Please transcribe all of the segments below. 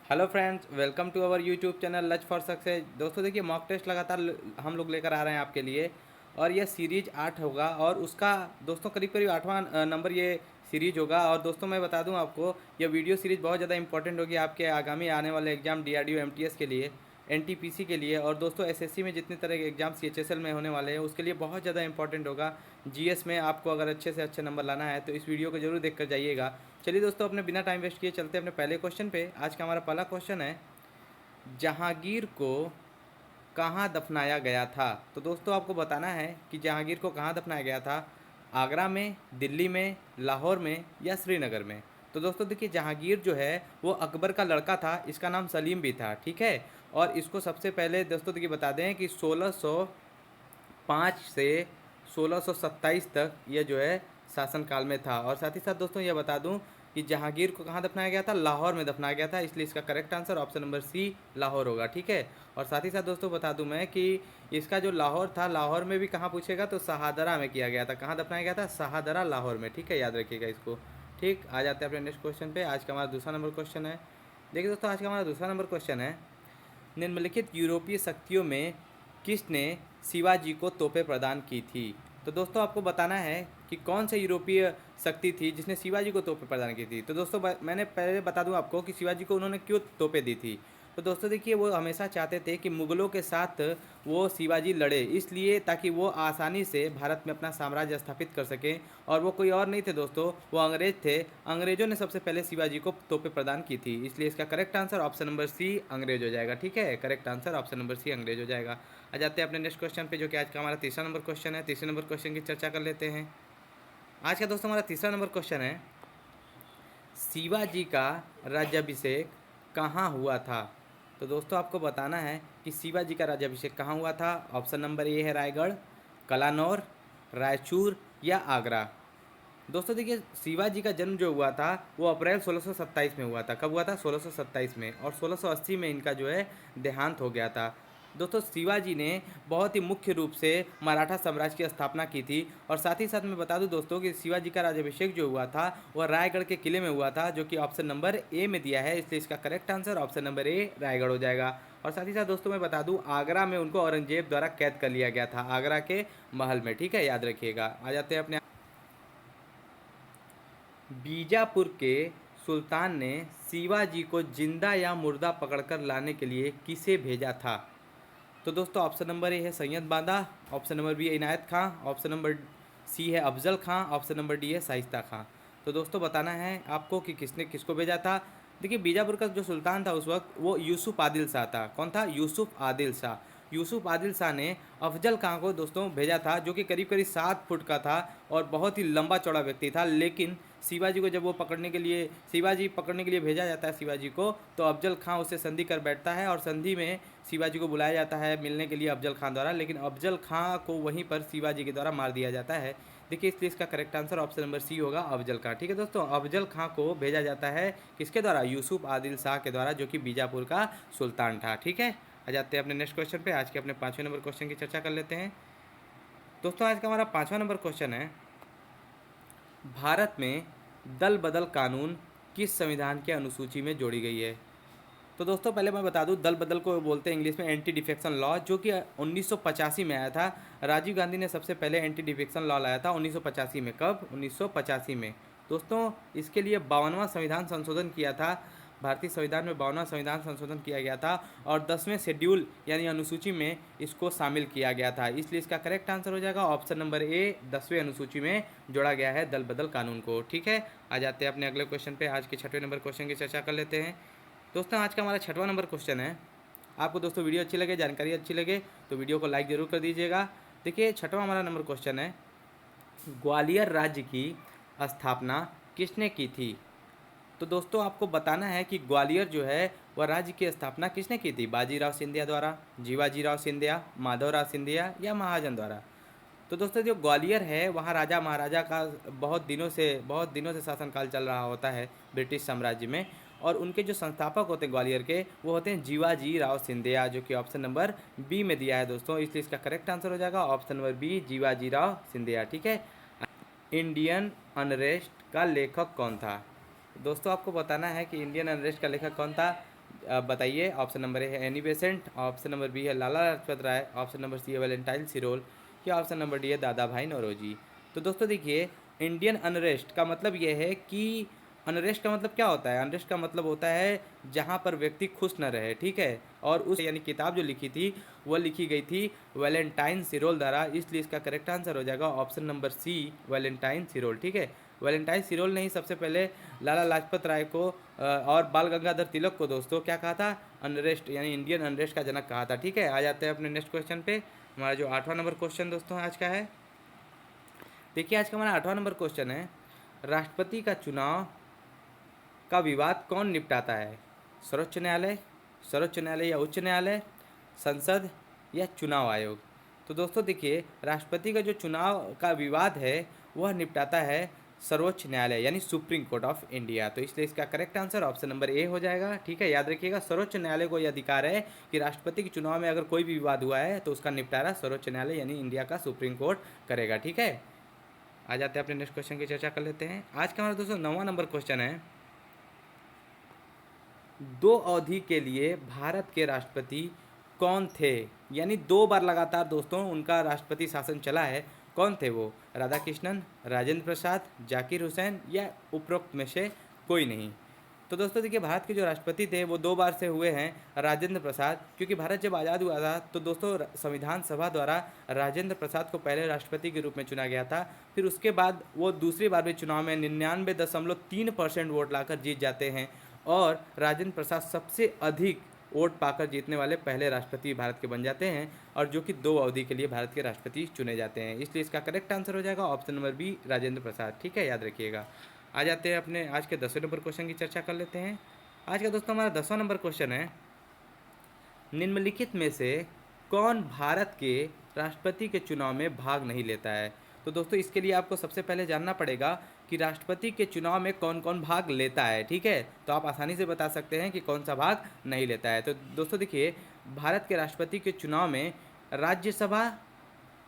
Hello friends, welcome to our YouTube channel लच for success. दोस्तों देखिए, मॉक टेस्ट लगातार हम लोग लेकर आ रहे हैं आपके लिए। और यह सीरीज 8 होगा और उसका दोस्तों करीब करीब 8वां नंबर ये सीरीज होगा। और दोस्तों मैं बता दूं आपको, यह वीडियो सीरीज बहुत ज़्यादा इंपॉर्टेंट होगी आपके आगामी आने वाले एग्जाम डीआरडीओ एमटीएस के लिए, एनटीपीसी के लिए। और दोस्तों एसएससी में जितने तरह के एग्जाम सीएचएसएल में होने वाले हैं उसके लिए बहुत ज़्यादा इंपॉर्टेंट होगा। जीएस में आपको अगर अच्छे से अच्छे नंबर लाना है तो इस वीडियो को जरूर देख कर जाइएगा। चलिए दोस्तों, अपने बिना टाइम वेस्ट किए चलते हैं अपने पहले क्वेश्चन पे। आज का हमारा पहला क्वेश्चन है, जहांगीर को कहाँ दफनाया गया था। तो दोस्तों आपको बताना है कि जहांगीर को कहाँ दफनाया गया था। आगरा में, दिल्ली में, लाहौर में या श्रीनगर में। तो दोस्तों देखिए, जहांगीर जो है वो अकबर का लड़का था, इसका नाम सलीम भी था, ठीक है। और इसको सबसे पहले दोस्तों देखिए बता दें कि 1605 से 1627 तक यह जो है शासनकाल में था। और साथ ही साथ दोस्तों यह बता दूं कि जहांगीर को कहाँ दफनाया गया था, लाहौर में दफनाया गया था, इसलिए इसका correct answer option number C Lahore होगा, ठीक है। और साथ ही साथ दोस्तों बता दूं मैं कि इसका जो लाहौर था, लाहौर में भी कहाँ पूछेगा तो शाहदरा में किया गया था। कहाँ दफनाया गया था, शाहदरा लाहौर में, ठीक है, याद रखिएगा इसको। ठीक, आ जाते हैं अपने नेक्स्ट क्वेश्चन पे। आज का हमारा दूसरा नंबर क्वेश्चन है। देखिए दोस्तों, आज का हमारा दूसरा नंबर क्वेश्चन है, निम्नलिखित यूरोपीय शक्तियों में किसने शिवाजी को तोपें प्रदान की थी। तो दोस्तों आपको बताना है कि कौन सी यूरोपीय शक्ति थी जिसने शिवाजी को तोपें प्रदान की थी। तो दोस्तों मैंने पहले बता दूं आपको कि शिवाजी को उन्होंने क्यों तोपें दी थी। तो दोस्तों देखिए, वो हमेशा चाहते थे कि मुगलों के साथ वो शिवाजी लड़े, इसलिए ताकि वो आसानी से भारत में अपना साम्राज्य स्थापित कर सकें। और वो कोई और नहीं थे दोस्तों, वो अंग्रेज थे। अंग्रेजों ने सबसे पहले शिवाजी को तोपें प्रदान की थी, इसलिए इसका correct answer option number C अंग्रेज हो जाएगा, ठीक है। Correct answer option number C अंग्रेज हो जाएगा। आ जाते हैं अपने नेक्स्ट क्वेश्चन पे, जो कि आज का हमारा तीसरा नंबर क्वेश्चन है। तीसरे नंबर क्वेश्चन की चर्चा कर लेते हैं। आज का दोस्तों हमारा तीसरा नंबर क्वेश्चन है, शिवाजी का राज्याभिषेक कहाँ हुआ था। तो दोस्तों आपको बताना है कि शिवाजी का राज्याभिषेक कहाँ हुआ था। ऑप्शन नंबर ए है रायगढ़, कलानौर, रायचूर या आगरा। दोस्तों देखिए, शिवाजी का जन्म जो हुआ था वो अप्रैल 1627 में हुआ था। कब हुआ था, 1627 में। और 1680 में इनका जो है देहांत हो गया था। दोस्तों शिवाजी ने बहुत ही मुख्य रूप से मराठा साम्राज्य की स्थापना की थी। और साथ ही साथ मैं बता दूं दोस्तों कि शिवाजी का राज्याभिषेक जो हुआ था वह रायगढ़ के किले में हुआ था, जो कि ऑप्शन नंबर ए में दिया है, इसलिए इसका करेक्ट आंसर ऑप्शन नंबर ए रायगढ़ हो जाएगा। और साथ ही साथ दोस्तों मैं बता दूं, आगरा में उनको औरंगजेब द्वारा कैद कर लिया गया था, आगरा के महल में, ठीक है, याद रखिएगा। आ जाते हैं अपने, बीजापुर के सुल्तान ने शिवाजी को जिंदा या मुर्दा पकड़कर लाने के लिए किसे भेजा था। तो दोस्तों ऑप्शन नंबर ए है Syed Banda, option number B है Inayat Khan, option number C है Afzal Khan, option number D है शाइस्ता खां। तो दोस्तों बताना है आपको कि किसने किसको भेजा था। देखिए, बीजापुर का जो सुल्तान था उस वक्त वो यूसुफ आदिल शाह था। कौन था, यूसुफ आदिल शाह। यूसुफ आदिल शाह ने अफजल खां को दोस्तों भेजा था, जो कि करीब करीब 7 फुट का था और बहुत ही लंबा चौड़ा व्यक्ति था। लेकिन शिवाजी को जब वो पकड़ने के लिए, शिवाजी पकड़ने के लिए भेजा जाता है शिवाजी को, तो अफजल खां उससे संधि कर बैठता है और संधि में शिवाजी को बुलाया जाता है मिलने के लिए अफजल खां द्वारा। लेकिन अफजल खां को वहीं पर शिवाजी के द्वारा मार दिया जाता है। देखिए, इसलिए इसका correct answer option number C होगा, अफजल खां, ठीक है दोस्तों। अफजल खां को भेजा जाता है किसके द्वारा, यूसुफ आदिल शाह के द्वारा, जो कि बीजापुर का सुल्तान था, ठीक है। आ जाते हैं अपने नेक्स्ट क्वेश्चन पे। आज के अपने 5वें नंबर क्वेश्चन की चर्चा कर लेते हैं। दोस्तों आज का हमारा 5वां नंबर क्वेश्चन है, भारत में दल बदल कानून किस संविधान के अनुसूची में जोड़ी गई है। तो दोस्तों पहले मैं बता दूं, दल बदल को बोलते हैं इंग्लिश में एंटी डिफेक्शन लॉ, जो कि 1985 में आया था। राजीव गांधी ने सबसे पहले एंटी डिफेक्शन लॉ लाया था 1985 में। कब, 1985 में। दोस्तों इसके लिए 52वां संविधान संशोधन किया था। भारतीय संविधान में 52वां संविधान संशोधन किया गया था और 10वें शेड्यूल यानी अनुसूची में इसको शामिल किया गया था, इसलिए इसका करेक्ट आंसर हो जाएगा ऑप्शन नंबर ए, 10वें अनुसूची में जोड़ा गया है दल बदल कानून को, ठीक है। आ जाते हैं अपने अगले क्वेश्चन पे। आज के 6वें नंबर क्वेश्चन की चर्चा कर लेते हैं। दोस्तों आज का हमारा 6वां नंबर क्वेश्चन है, आपको दोस्तों वीडियो अच्छी लगे, जानकारी अच्छी लगे तो वीडियो को लाइक ज़रूर कर दीजिएगा। देखिए 6वां हमारा नंबर क्वेश्चन है, ग्वालियर राज्य की स्थापना किसने की थी। तो दोस्तों आपको बताना है कि ग्वालियर जो है वह राज्य की स्थापना किसने की थी, बाजीराव सिंधिया द्वारा, जीवाजीराव सिंधिया, माधवराव सिंधिया या महाजन द्वारा। तो दोस्तों जो ग्वालियर है वहाँ राजा महाराजा का बहुत दिनों से शासनकाल चल रहा होता है ब्रिटिश साम्राज्य में। और उनके जो संस्थापक होते हैं ग्वालियर के, वो होते हैं जीवाजी राव सिंधिया, जो कि ऑप्शन नंबर बी में दिया है दोस्तों, इसलिए इसका करेक्ट आंसर हो जाएगा option number B, Jiwaji Rao Scindia, ठीक है। इंडियन अनरेस्ट का लेखक कौन था। दोस्तों आपको बताना है कि इंडियन अनरेस्ट का लेखक कौन था। बताइए। ऑप्शन नंबर ए है Annie Besant, option number B है Lala Lajpat Rai, option number C है वैलेंटाइन सिरोल, या ऑप्शन नंबर डी है दादा भाई नौरोजी। तो दोस्तों देखिए, इंडियन अनरेस्ट का मतलब ये है कि अनरेस्ट का मतलब क्या होता है? अनरेस्ट का मतलब होता है जहाँ पर व्यक्ति खुश न रहे, ठीक है। और उस यानी किताब जो लिखी थी वो लिखी गई थी वैलेंटाइन सिरोल द्वारा, इसलिए इसका करेक्ट आंसर हो जाएगा ऑप्शन नंबर सी, वैलेंटाइन सिरोल, ठीक है। वैलेंटाइन सिरोल ने ही सबसे पहले लाला लाजपत राय को और बाल गंगाधर तिलक को दोस्तों क्या कहा था? अनरेस्ट यानी इंडियन अनरेस्ट का जनक कहा था, ठीक है। आ जाते हैं अपने नेक्स्ट क्वेश्चन पे। हमारा जो 8वां नंबर क्वेश्चन दोस्तों आज का है, देखिए आज का हमारा 8वां नंबर क्वेश्चन है, राष्ट्रपति का चुनाव का विवाद कौन निपटाता है? सर्वोच्च न्यायालय या उच्च न्यायालय, संसद या चुनाव आयोग? तो दोस्तों देखिए, राष्ट्रपति का जो चुनाव का विवाद है वह निपटाता है सर्वोच्च न्यायालय यानी सुप्रीम कोर्ट ऑफ इंडिया। तो इसलिए इसका करेक्ट आंसर ऑप्शन नंबर ए हो जाएगा, ठीक है। याद रखिएगा, सर्वोच्च न्यायालय को यह अधिकार है कि राष्ट्रपति के चुनाव में अगर कोई भी विवाद हुआ है तो उसका निपटारा सर्वोच्च न्यायालय यानी इंडिया का सुप्रीम कोर्ट करेगा, ठीक है। आ जाते हैं अपने नेक्स्ट क्वेश्चन की चर्चा कर लेते हैं। आज का हमारा दोस्तों 9वां नंबर क्वेश्चन है, 2 अवधि के लिए भारत के राष्ट्रपति कौन थे? यानी 2 बार लगातार दोस्तों उनका राष्ट्रपति शासन चला है, कौन थे वो? राधा कृष्णन, राजेंद्र प्रसाद, जाकिर हुसैन, या उपरोक्त में से कोई नहीं? तो दोस्तों देखिए, भारत के जो राष्ट्रपति थे वो 2 बार से हुए हैं राजेंद्र प्रसाद, क्योंकि भारत जब आज़ाद हुआ था तो दोस्तों संविधान सभा द्वारा राजेंद्र प्रसाद को पहले राष्ट्रपति के रूप में चुना गया था। फिर उसके बाद वो दूसरी बार भी चुनाव में 99.3% वोट लाकर जीत जाते हैं, और राजेंद्र प्रसाद सबसे अधिक वोट पाकर जीतने वाले पहले राष्ट्रपति भारत के बन जाते हैं, और जो कि 2 अवधि के लिए भारत के राष्ट्रपति चुने जाते हैं। इसलिए इसका करेक्ट आंसर हो जाएगा option number B, Rajendra Prasad, ठीक है, याद रखिएगा। आ जाते हैं अपने आज के 10वें नंबर क्वेश्चन की चर्चा कर लेते हैं। आज का दोस्तों हमारा 10वां नंबर क्वेश्चन है, निम्नलिखित में से कौन भारत के राष्ट्रपति के चुनाव में भाग नहीं लेता है? तो दोस्तों इसके लिए आपको सबसे पहले जानना पड़ेगा कि राष्ट्रपति के चुनाव में कौन कौन भाग लेता है, ठीक है। तो आप आसानी से बता सकते हैं कि कौन सा भाग नहीं लेता है। तो दोस्तों देखिए, भारत के राष्ट्रपति के चुनाव में राज्यसभा,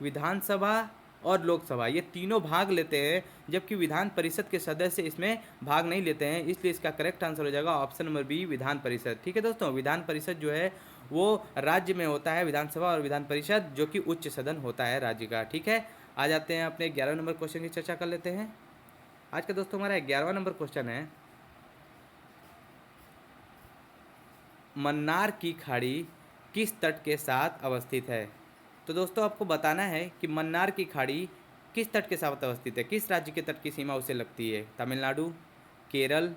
विधानसभा और लोकसभा ये तीनों भाग लेते हैं, जबकि विधान परिषद के सदस्य इसमें भाग नहीं लेते हैं। इसलिए इसका करेक्ट आंसर हो जाएगा option number B, Vidhan Parishad, ठीक है दोस्तों। विधान परिषद जो है वो राज्य में होता है, विधानसभा और विधान परिषद जो कि उच्च सदन होता है राज्य का, ठीक है। आ जाते हैं अपने 11वें नंबर क्वेश्चन की चर्चा कर लेते हैं। आज का दोस्तों हमारा 11वां नंबर क्वेश्चन है, मन्नार की खाड़ी किस तट के साथ अवस्थित है? तो दोस्तों आपको बताना है कि मन्नार की खाड़ी किस तट के साथ अवस्थित है, किस राज्य के तट की सीमा उसे लगती है? तमिलनाडु, केरल,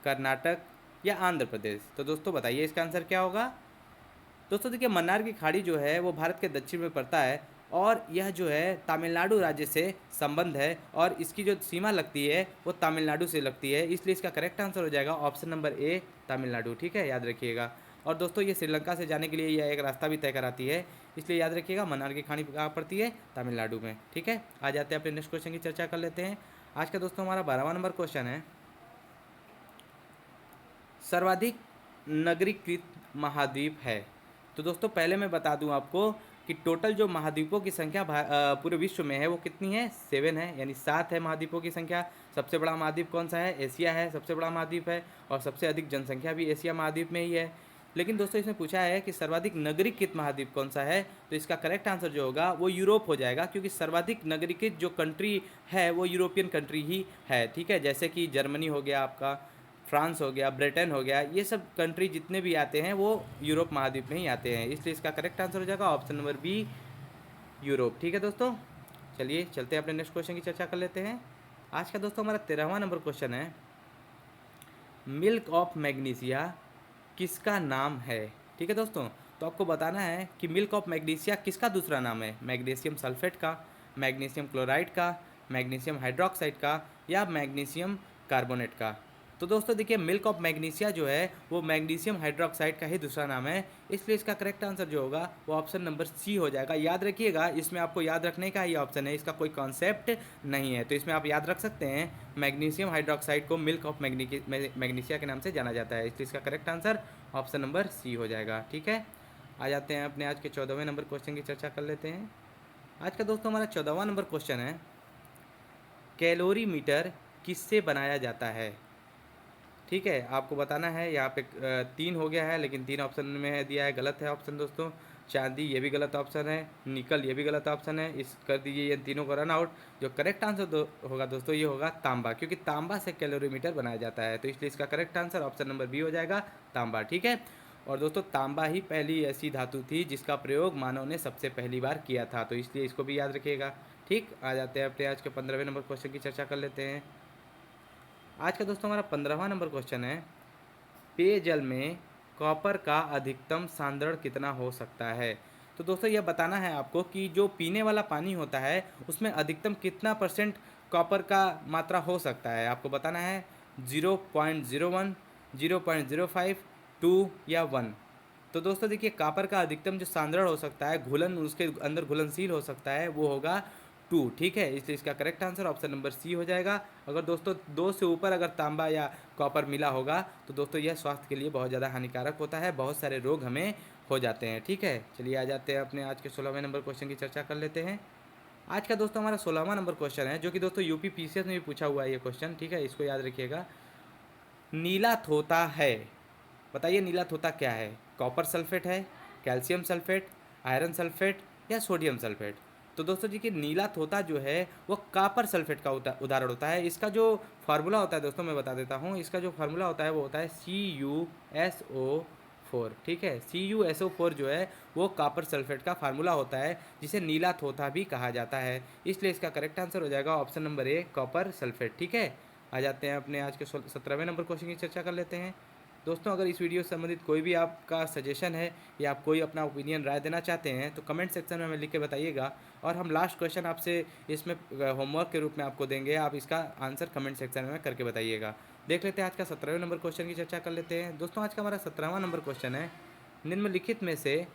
कर्नाटक या आंध्र प्रदेश? तो दोस्तों बताइए इसका आंसर क्या होगा? दोस्तों देखिए, मन्नार की खाड़ी जो है वो भारत के दक्षिण में पड़ता है, और यह जो है तमिलनाडु राज्य से संबंध है, और इसकी जो सीमा लगती है वो तमिलनाडु से लगती है। इसलिए इसका करेक्ट आंसर हो जाएगा ऑप्शन नंबर ए, तमिलनाडु, ठीक है, याद रखिएगा। और दोस्तों ये श्रीलंका से जाने के लिए यह एक रास्ता भी तय कराती है, इसलिए याद रखिएगा मन्नार की खाड़ी कहाँ पड़ती है? तमिलनाडु में, ठीक है। आ जाते हैं अपने नेक्स्ट क्वेश्चन की चर्चा कर लेते हैं। आज का दोस्तों हमारा 12वां नंबर क्वेश्चन है, सर्वाधिक नगरीकृत महाद्वीप है? तो दोस्तों पहले मैं बता दूं आपको कि टोटल जो महाद्वीपों की संख्या पूरे विश्व में है वो कितनी है? 7 है, यानी 7 है महाद्वीपों की संख्या। सबसे बड़ा महाद्वीप कौन सा है? एशिया है, सबसे बड़ा महाद्वीप है, और सबसे अधिक जनसंख्या भी एशिया महाद्वीप में ही है। लेकिन दोस्तों इसमें पूछा है कि सर्वाधिक नगरीकृत महाद्वीप कौन सा है, तो इसका करेक्ट आंसर जो होगा वो यूरोप हो जाएगा, क्योंकि सर्वाधिक नगरीकृत जो कंट्री है वो यूरोपियन कंट्री ही है, ठीक है। जैसे कि जर्मनी हो गया आपका, फ्रांस हो गया, ब्रिटेन हो गया, ये सब कंट्री जितने भी आते हैं वो यूरोप महाद्वीप में ही आते हैं। इसलिए इसका करेक्ट आंसर हो जाएगा ऑप्शन नंबर बी, यूरोप, ठीक है दोस्तों। चलिए चलते हैं अपने नेक्स्ट क्वेश्चन की चर्चा कर लेते हैं। आज का दोस्तों हमारा 13वां नंबर क्वेश्चन है, मिल्क ऑफ मैग्नीशिया किसका नाम है? ठीक है दोस्तों, तो आपको बताना है कि मिल्क ऑफ मैग्नीशिया किसका दूसरा नाम है? मैग्नीशियम सल्फेट का, मैग्नीशियम क्लोराइड का, मैग्नीशियम हाइड्रोक्साइड का, या मैग्नीशियम कार्बोनेट का? तो दोस्तों देखिए, मिल्क ऑफ मैग्नीशिया जो है वो मैग्नीशियम हाइड्रोक्साइड का ही दूसरा नाम है, इसलिए इसका करेक्ट आंसर जो होगा वो ऑप्शन नंबर सी हो जाएगा। याद रखिएगा, इसमें आपको याद रखने का ही ऑप्शन है, इसका कोई कॉन्सेप्ट नहीं है। तो इसमें आप याद रख सकते हैं मैग्नीशियम हाइड्रोक्साइड को मिल्क ऑफ मैग्नीशिया के नाम से जाना जाता है, इसलिए इसका correct answer option number C हो जाएगा, ठीक है। आ जाते हैं अपने आज के 14वें नंबर क्वेश्चन की चर्चा कर लेते हैं। आज का दोस्तों हमारा 14वां नंबर क्वेश्चन है, कैलोरी मीटर किससे बनाया जाता है? ठीक है, आपको बताना है। यहाँ पे 3 हो गया है, लेकिन 3 ऑप्शन में है दिया है, गलत है ऑप्शन दोस्तों। चांदी ये भी गलत ऑप्शन है, निकल ये भी गलत ऑप्शन है। इस कर दीजिए ये तीनों को रन आउट। जो करेक्ट आंसर होगा दोस्तों ये होगा तांबा, क्योंकि तांबा से कैलोरीमीटर बनाया जाता है, तो इसलिए इसका correct answer option number B हो जाएगा, तांबा। ठीक है, और दोस्तों तांबा ही पहली ऐसी धातु थी जिसका प्रयोग मानव ने सबसे पहली बार किया था, तो इसलिए इसको भी याद रखिएगा। ठीक, आ जाते हैं अपने आज के 15वें नंबर क्वेश्चन की चर्चा कर लेते हैं। आज का दोस्तों हमारा 15वां नंबर क्वेश्चन है, पेयजल में कॉपर का अधिकतम सांद्रण कितना हो सकता है। तो दोस्तों यह बताना है आपको कि जो पीने वाला पानी होता है उसमें अधिकतम कितना % कॉपर का मात्रा हो सकता है, आपको बताना है। 0.01, 0.05, 2 या 1। तो दोस्तों देखिए, कॉपर का अधिकतम जो सांद्रण हो सकता है, घुलन उसके अंदर घुलनशील हो सकता है, वो होगा 2। ठीक है, इसलिए इसका correct answer option number C हो जाएगा। अगर दोस्तों 2 से ऊपर अगर तांबा या कॉपर मिला होगा तो दोस्तों यह स्वास्थ्य के लिए बहुत ज़्यादा हानिकारक होता है, बहुत सारे रोग हमें हो जाते हैं। ठीक है, चलिए आ जाते हैं अपने आज के 16वें नंबर क्वेश्चन की चर्चा कर लेते हैं। आज का दोस्तों हमारा 16वां नंबर क्वेश्चन है, जो कि दोस्तों यूपी पीसीएस में भी पूछा हुआ है ये क्वेश्चन। ठीक है, इसको याद रखिएगा। नीला थोता है, बताइए नीला थोता क्या है। कॉपर सल्फेट है, कैल्शियम सल्फेट, आयरन सल्फेट या सोडियम सल्फेट। तो दोस्तों जी कि नीला थोता जो है वो कॉपर सल्फेट का उदाहरण होता है। इसका जो फार्मूला होता है दोस्तों मैं बता देता हूँ। इसका जो फार्मूला होता है वो होता है CuSO4। ठीक है, CuSO4 जो है वो कॉपर सल्फेट का फार्मूला होता है, जिसे नीला थोता भी कहा जाता है। इसलिए इसका करेक्ट आंसर हो जाएगा ऑप्शन नंबर ए, कॉपर सल्फेट। ठीक है, आ जाते हैं अपने आज के 17वें नंबर क्वेश्चन की चर्चा कर लेते हैं। दोस्तों अगर इस वीडियो से संबंधित कोई भी आपका सजेशन है या आप कोई अपना ओपिनियन राय देना चाहते हैं तो कमेंट सेक्शन में हमें लिख के बताइएगा, और हम लास्ट क्वेश्चन आपसे इसमें होमवर्क के रूप में आपको देंगे। आप इसका आंसर कमेंट सेक्शन में करके बताइएगा। देख लेते हैं आज का 17वें नंबर क्वेश्चन की चर्चा कर लेते हैं। दोस्तों आज का हमारा 17वां नंबर क्वेश्चन है, निम्नलिखित में से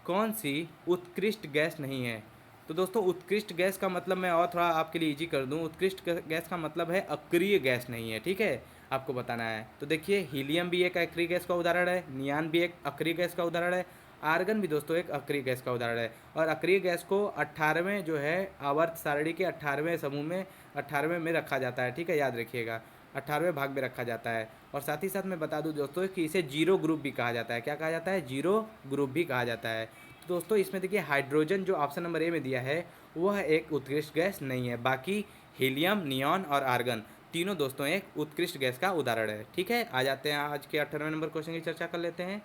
कौन सी उत्कृष्ट गैस नहीं है। तो दोस्तों उत्कृष्ट गैस का मतलब मैं और थोड़ा आपके लिए इजी कर दूं। उत्कृष्ट गैस का मतलब है अक्रिय गैस नहीं है। ठीक है, आपको बताना है। तो देखिए, हीलियम भी एक अक्रिय गैस का उदाहरण है, नियान भी एक अक्रिय गैस का उदाहरण है, आर्गन भी दोस्तों एक अक्रिय गैस का उदाहरण है। और अक्रिय गैस को 18वें जो है आवर्त सारणी के 18वें समूह में 18वें में रखा जाता है। ठीक है, याद रखिएगा, 18वें भाग में रखा जाता है। और साथ ही साथ मैं बता दूं दोस्तों कि इसे जीरो ग्रुप भी कहा जाता है। क्या कहा जाता है? जीरो ग्रुप भी कहा जाता है। तो दोस्तों इसमें देखिए, हाइड्रोजन जो ऑप्शन नंबर ए में दिया है वह एक उत्कृष्ट गैस नहीं है। बाकी हीलियम, नियॉन और आर्गन तीनों दोस्तों एक उत्कृष्ट गैस का उदाहरण है। ठीक है, आ जाते हैं आज के 18वें नंबर क्वेश्चन की चर्चा कर लेते हैं।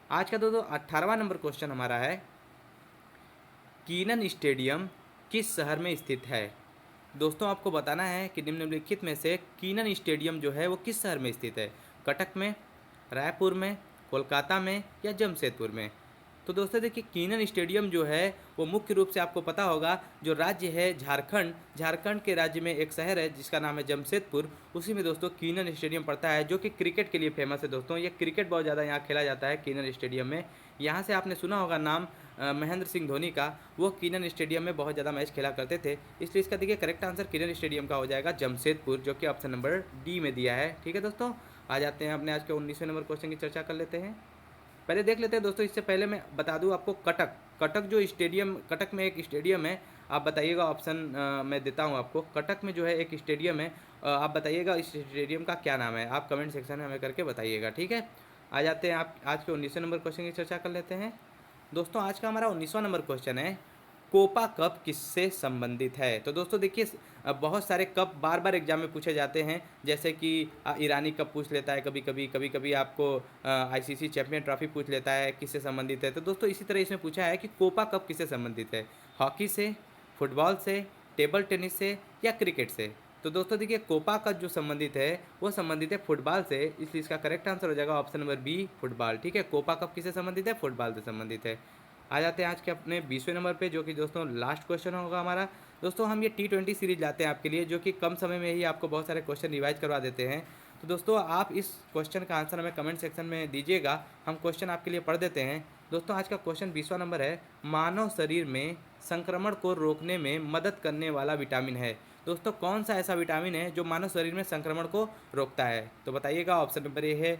आज का दोस्तों 18वां नंबर क्वेश्चन हमारा है, कीनन स्टेडियम किस शहर में स्थित है। दोस्तों आपको बताना है कि निम्नलिखित में से कीनन स्टेडियम जो है वो किस शहर में स्थित है। कटक में, रायपुर में, कोलकाता में या जमशेदपुर में। तो दोस्तों देखिए, कीनन स्टेडियम जो है वो मुख्य रूप से आपको पता होगा, जो राज्य है झारखंड, झारखंड के राज्य में एक शहर है जिसका नाम है जमशेदपुर, उसी में दोस्तों कीनन स्टेडियम पड़ता है, जो कि क्रिकेट के लिए फेमस है। दोस्तों ये क्रिकेट बहुत ज़्यादा यहाँ खेला जाता है कीनन स्टेडियम में। यहाँ से आपने सुना होगा नाम महेंद्र सिंह धोनी का, वो कीनन स्टेडियम में बहुत ज़्यादा मैच खेला करते थे। इसलिए इसका देखिए करेक्ट आंसर कीनन स्टेडियम का हो जाएगा जमशेदपुर, जो कि ऑप्शन नंबर डी में दिया है। ठीक है दोस्तों, आ जाते हैं अपने आज के 19वें नंबर क्वेश्चन की चर्चा कर लेते हैं। पहले देख लेते हैं दोस्तों, इससे पहले मैं बता दूं आपको, कटक जो स्टेडियम, कटक में एक स्टेडियम है, आप बताइएगा। ऑप्शन मैं देता हूं आपको। कटक में जो है एक स्टेडियम है, आप बताइएगा इस स्टेडियम का क्या नाम है। आप कमेंट सेक्शन में हमें करके बताइएगा। ठीक है, आ जाते हैं आप आज के 19वें नंबर क्वेश्चन की चर्चा कर लेते हैं। दोस्तों आज का हमारा 19वां नंबर क्वेश्चन है, कोपा कप किससे संबंधित है। तो दोस्तों देखिए, बहुत सारे कप बार बार एग्जाम में पूछे जाते हैं, जैसे कि ईरानी कप पूछ लेता है कभी कभी आपको आईसीसी चैंपियन ट्रॉफी पूछ लेता है किससे संबंधित है। तो दोस्तों इसी तरह इसमें पूछा है कि कोपा कप किससे संबंधित है, हॉकी से, फुटबॉल से, टेबल टेनिस से या क्रिकेट से। तो दोस्तों देखिए, कोपा कप जो संबंधित है वो संबंधित है फुटबॉल से, इसलिए इसका करेक्ट आंसर हो जाएगा ऑप्शन नंबर बी, फुटबॉल। ठीक है, कोपा कप किससे संबंधित है? फुटबॉल से संबंधित है। आ जाते हैं आज के अपने 20वें नंबर पे, जो कि दोस्तों लास्ट क्वेश्चन होगा हमारा। दोस्तों हम ये T20 सीरीज लाते हैं आपके लिए, जो कि कम समय में ही आपको बहुत सारे क्वेश्चन रिवाइज करवा देते हैं। तो दोस्तों आप इस क्वेश्चन का आंसर हमें कमेंट सेक्शन में दीजिएगा, हम क्वेश्चन आपके लिए पढ़ देते हैं। दोस्तों आज का क्वेश्चन 20वां नंबर है, मानव शरीर में संक्रमण को रोकने में मदद करने वाला विटामिन है। दोस्तों कौन सा ऐसा विटामिन है जो मानव शरीर में संक्रमण को रोकता है? तो बताइएगा। ऑप्शन नंबर ए है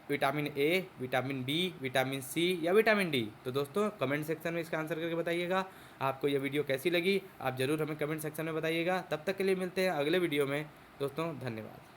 vitamin A, vitamin B, vitamin C या विटामिन डी। तो दोस्तों कमेंट सेक्शन में इसका आंसर करके बताइएगा। आपको यह वीडियो कैसी लगी आप ज़रूर हमें कमेंट सेक्शन में बताइएगा। तब तक के लिए मिलते हैं अगले वीडियो में। दोस्तों धन्यवाद।